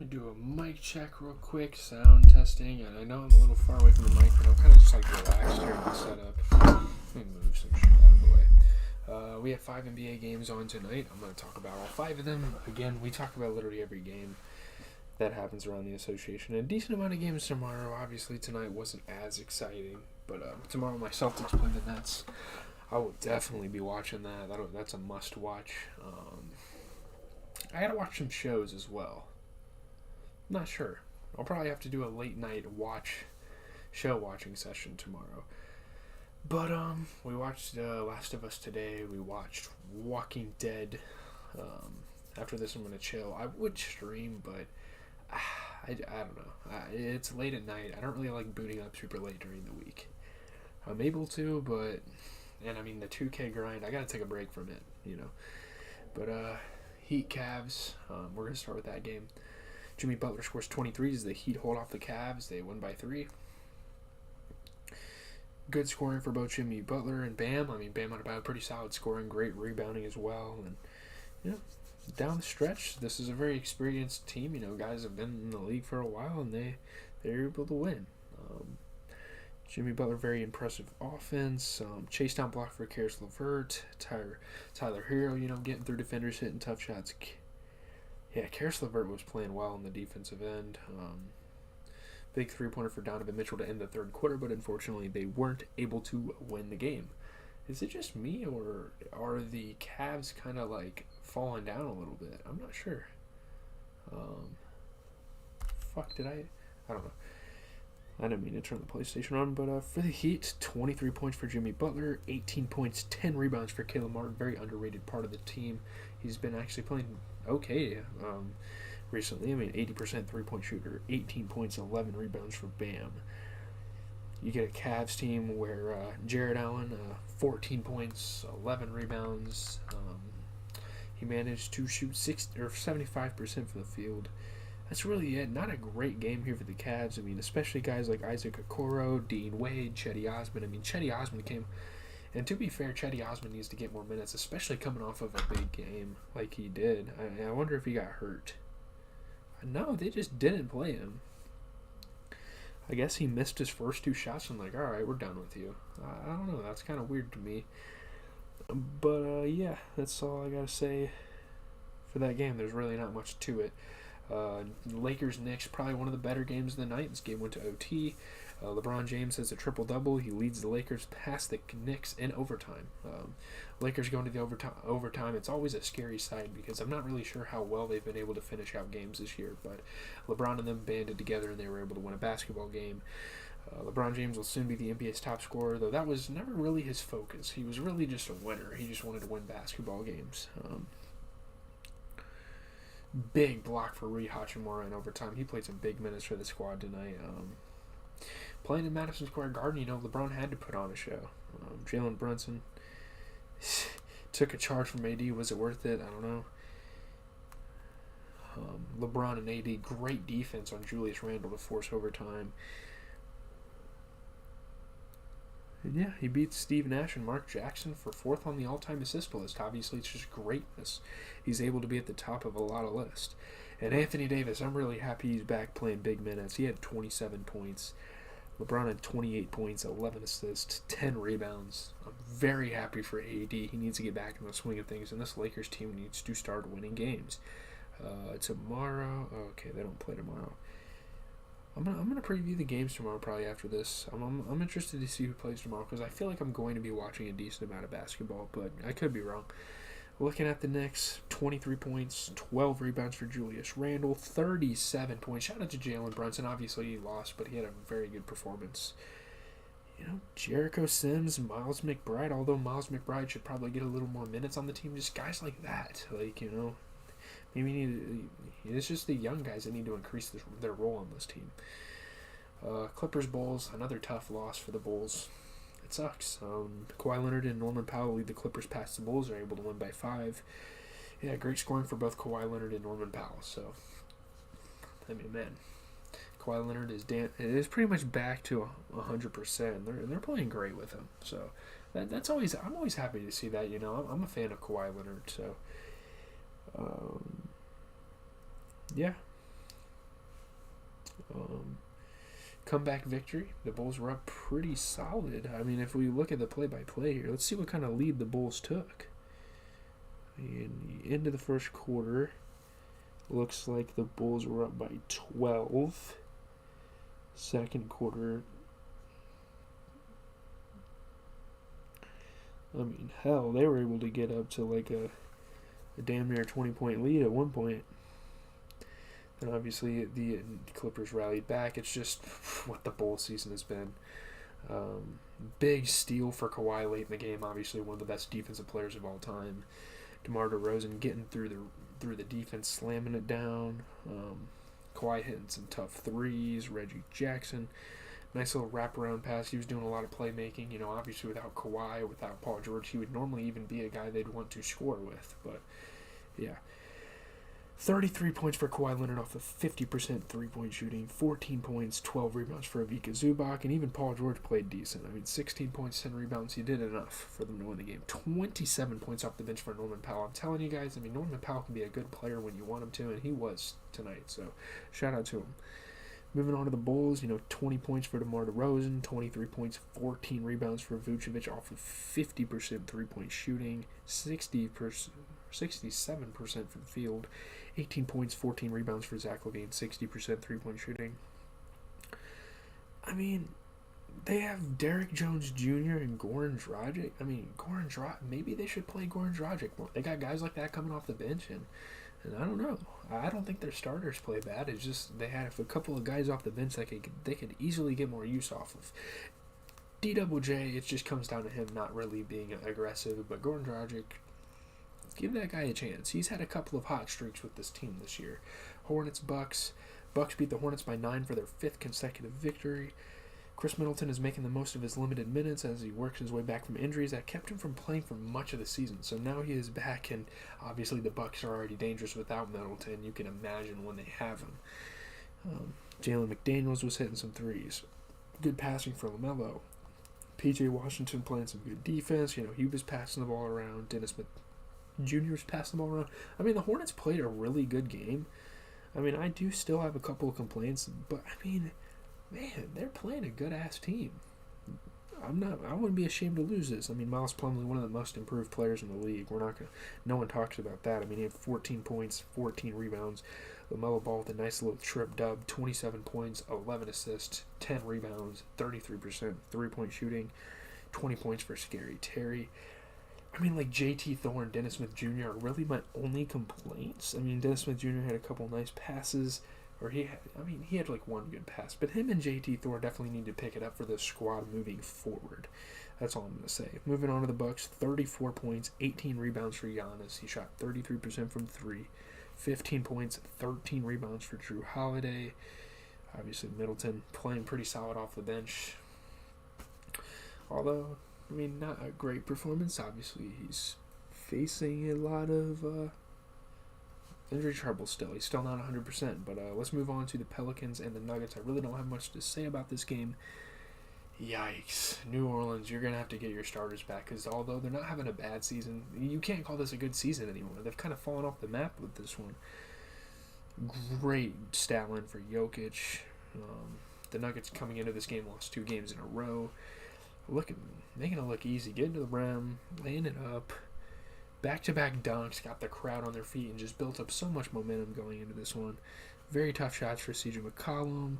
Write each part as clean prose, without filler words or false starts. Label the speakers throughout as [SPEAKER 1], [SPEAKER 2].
[SPEAKER 1] Let me do a mic check real quick, sound testing, and I know I'm a little far away from the mic, but I'm kind of just like relaxed here in the setup. Let me move some shit out of the way. We have 5 NBA games on tonight. I'm going to talk about all 5 of them. Again, we talk about literally every game that happens around the association. A decent amount of games tomorrow. Obviously, tonight wasn't as exciting, but tomorrow my Celtics play the Nets. I will definitely be watching that. That's a must-watch. I got to watch some shows as well. Not sure. I'll probably have to do a late night show watching session tomorrow. But we watched Last of Us today. We watched Walking Dead. After this, I'm gonna chill. I would stream, but I don't know. It's late at night. I don't really like booting up super late during the week. I'm able to, and I mean the 2K grind. I gotta take a break from it, But Heat Cavs. We're gonna start with that game. Jimmy Butler scores 23 as the Heat hold off the Cavs. They win by 3. Good scoring for both Jimmy Butler and Bam. I mean, Bam had about pretty solid scoring, great rebounding as well. And, down the stretch, this is a very experienced team. Guys have been in the league for a while, and they're able to win. Jimmy Butler, very impressive offense. Chase down block for Karis LeVert. Tyler Hero, getting through defenders, hitting tough shots. Yeah, Karis LeVert was playing well on the defensive end. Big three-pointer for Donovan Mitchell to end the third quarter, but unfortunately they weren't able to win the game. Is it just me, or are the Cavs kind of like falling down a little bit? I'm not sure. I don't know. I didn't mean to turn the PlayStation on, but for the Heat, 23 points for Jimmy Butler, 18 points, 10 rebounds for Caleb Martin, very underrated part of the team. He's been actually playing okay recently. I mean, 80% three-point shooter, 18 points, 11 rebounds for Bam. You get a Cavs team where Jared Allen, 14 points, 11 rebounds. He managed to shoot 75% from the field. That's really it. Not a great game here for the Cavs. I mean, especially guys like Isaac Okoro, Dean Wade, Chetty Osman. I mean, Chetty Osman came... And to be fair, Chetty Osman needs to get more minutes, especially coming off of a big game like he did. I wonder if he got hurt. No, they just didn't play him. I guess he missed his first 2 shots and all right, we're done with you. I don't know. That's kind of weird to me. But, yeah, that's all I got to say for that game. There's really not much to it. Lakers-Knicks, probably one of the better games of the night. This game went to OT. LeBron James has a triple-double. He leads the Lakers past the Knicks in overtime. Lakers going to the overtime. It's always a scary sight because I'm not really sure how well they've been able to finish out games this year. But LeBron and them banded together and they were able to win a basketball game. LeBron James will soon be the NBA's top scorer, though that was never really his focus. He was really just a winner. He just wanted to win basketball games. Big block for Rui Hachimura in overtime. He played some big minutes for the squad tonight. Playing in Madison Square Garden, LeBron had to put on a show. Jalen Brunson took a charge from AD. Was it worth it? I don't know. LeBron and AD, great defense on Julius Randle to force overtime. And yeah, he beats Steve Nash and Mark Jackson for 4th on the all-time assist list. Obviously, it's just greatness. He's able to be at the top of a lot of lists. And Anthony Davis, I'm really happy he's back playing big minutes. He had 27 points. LeBron had 28 points, 11 assists, 10 rebounds. I'm very happy for AD. He needs to get back in the swing of things, and this Lakers team needs to start winning games. Tomorrow, okay, they don't play tomorrow. I'm gonna preview the games tomorrow probably after this. I'm interested to see who plays tomorrow because I feel like I'm going to be watching a decent amount of basketball, but I could be wrong. Looking at the Knicks, 23 points, 12 rebounds for Julius Randle, 37 points. Shout out to Jalen Brunson. Obviously he lost, but he had a very good performance. Jericho Sims, Miles McBride, although Miles McBride should probably get a little more minutes on the team. Just guys like that. Maybe it's just the young guys that need to increase their role on this team. Clippers Bulls, another tough loss for the Bulls. It sucks. Kawhi Leonard and Norman Powell lead the Clippers past the Bulls. They're able to win by 5. Yeah, great scoring for both Kawhi Leonard and Norman Powell. So, I mean, man, Kawhi Leonard is pretty much back to 100%. They're playing great with him. So, I'm always happy to see that. I'm a fan of Kawhi Leonard. So, yeah, Comeback victory. The Bulls were up pretty solid. I mean, if we look at the play-by-play here, let's see what kind of lead the Bulls took. In the end of the first quarter, looks like the Bulls were up by 12. Second quarter, I mean, hell, they were able to get up to like a damn near 20-point lead at one point. And obviously the Clippers rallied back. It's just what the Bulls season has been. Big steal for Kawhi late in the game. Obviously one of the best defensive players of all time. DeMar DeRozan getting through the defense, slamming it down. Kawhi hitting some tough threes. Reggie Jackson, nice little wraparound pass. He was doing a lot of playmaking. You know, obviously without Kawhi, without Paul George, he would normally even be a guy they'd want to score with. But yeah. 33 points for Kawhi Leonard off of 50% three-point shooting, 14 points, 12 rebounds for Ivica Zubac, and even Paul George played decent. I mean, 16 points, 10 rebounds, he did enough for them to win the game. 27 points off the bench for Norman Powell. I'm telling you guys, I mean, Norman Powell can be a good player when you want him to, and he was tonight, so shout out to him. Moving on to the Bulls, 20 points for DeMar DeRozan, 23 points, 14 rebounds for Vucevic off of 50% three-point shooting, 67% from the field, 18 points, 14 rebounds for Zach LaVine, 60% three-point shooting. I mean, they have Derek Jones Jr. and Goran Dragic. I mean, maybe they should play Goran Dragic more. They got guys like that coming off the bench, and I don't know. I don't think their starters play bad. It's just they have a couple of guys off the bench that they could easily get more use off of. DJJ, it just comes down to him not really being aggressive, but Goran Dragic, give that guy a chance. He's had a couple of hot streaks with this team this year. Hornets, Bucks. Bucks beat the Hornets by 9 for their 5th consecutive victory. Chris Middleton is making the most of his limited minutes as he works his way back from injuries that kept him from playing for much of the season. So now he is back, and obviously the Bucks are already dangerous without Middleton. You can imagine when they have him. Jalen McDaniels was hitting some threes. Good passing for LaMelo. P.J. Washington playing some good defense. He was passing the ball around. Dennis Smith Jr. was passing the ball around. I mean, the Hornets played a really good game. I mean, I do still have a couple of complaints, but I mean, man, they're playing a good-ass team. I wouldn't be ashamed to lose this. I mean, Miles Plumlee, one of the most improved players in the league. No one talks about that. I mean, he had 14 points, 14 rebounds. LaMelo Ball with a nice little trip dub, 27 points, 11 assists, 10 rebounds, 33% three-point shooting, 20 points for Scary Terry. I mean, like, J.T. Thorne, Dennis Smith Jr. are really my only complaints. I mean, Dennis Smith Jr. had a couple nice passes. He had like one good pass. But him and J.T. Thor definitely need to pick it up for the squad moving forward. That's all I'm going to say. Moving on to the Bucks, 34 points, 18 rebounds for Giannis. He shot 33% from 3. 15 points, 13 rebounds for Drew Holiday. Obviously, Middleton playing pretty solid off the bench. Although, I mean, not a great performance. Obviously, he's facing a lot of injury trouble still. He's still not 100%. But let's move on to the Pelicans and the Nuggets. I really don't have much to say about this game. Yikes. New Orleans, you're going to have to get your starters back because although they're not having a bad season, you can't call this a good season anymore. They've kind of fallen off the map with this one. Great stat line for Jokic. The Nuggets coming into this game lost 2 games in a row. Making it look easy. Getting to the rim, laying it up. Back-to-back dunks, got the crowd on their feet, and just built up so much momentum going into this one. Very tough shots for CJ McCollum.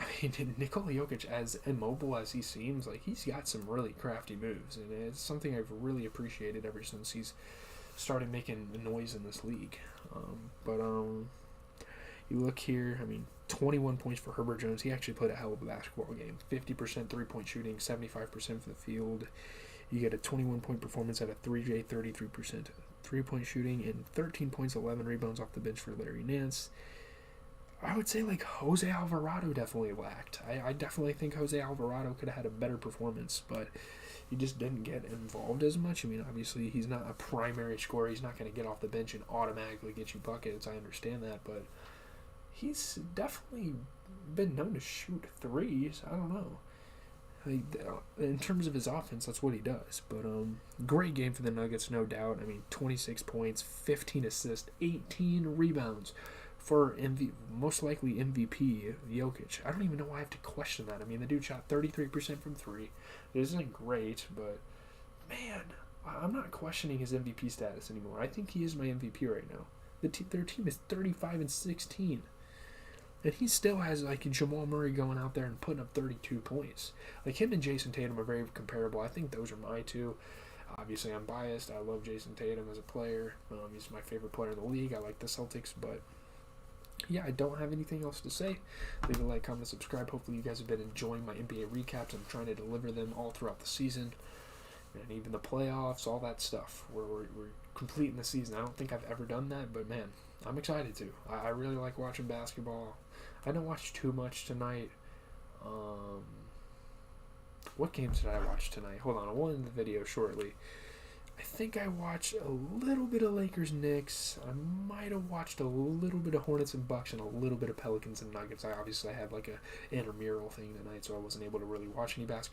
[SPEAKER 1] I mean, Nikola Jokic, as immobile as he seems, like he's got some really crafty moves, and it's something I've really appreciated ever since he's started making noise in this league. You look here, I mean, 21 points for Herbert Jones. He actually played a hell of a basketball game. 50% three-point shooting, 75% for the field. You get a 21-point performance at a 3J, 33% three-point shooting, and 13 points, 11 rebounds off the bench for Larry Nance. I would say, like, Jose Alvarado definitely lacked. I definitely think Jose Alvarado could have had a better performance, but he just didn't get involved as much. I mean, obviously, he's not a primary scorer. He's not going to get off the bench and automatically get you buckets. I understand that, but he's definitely been known to shoot threes. I don't know. In terms of his offense, that's what he does. But great game for the Nuggets, no doubt. I mean, 26 points, 15 assists, 18 rebounds for most likely MVP, Jokic. I don't even know why I have to question that. I mean, the dude shot 33% from three. It isn't great, but man, I'm not questioning his MVP status anymore. I think he is my MVP right now. Their team is 35-16. And he still has, like, Jamal Murray going out there and putting up 32 points. Like, him and Jason Tatum are very comparable. I think those are my two. Obviously, I'm biased. I love Jason Tatum as a player. He's my favorite player in the league. I like the Celtics, but yeah, I don't have anything else to say. Leave a like, comment, subscribe. Hopefully you guys have been enjoying my NBA recaps. I'm trying to deliver them all throughout the season and even the playoffs, all that stuff. We're completing the season. I don't think I've ever done that, but man, I'm excited to. I really like watching basketball. I didn't watch too much tonight. What games did I watch tonight? Hold on, I'll end the video shortly. I think I watched a little bit of Lakers-Knicks. I might have watched a little bit of Hornets and Bucks and a little bit of Pelicans and Nuggets. I had like a intramural thing tonight, so I wasn't able to really watch any basketball.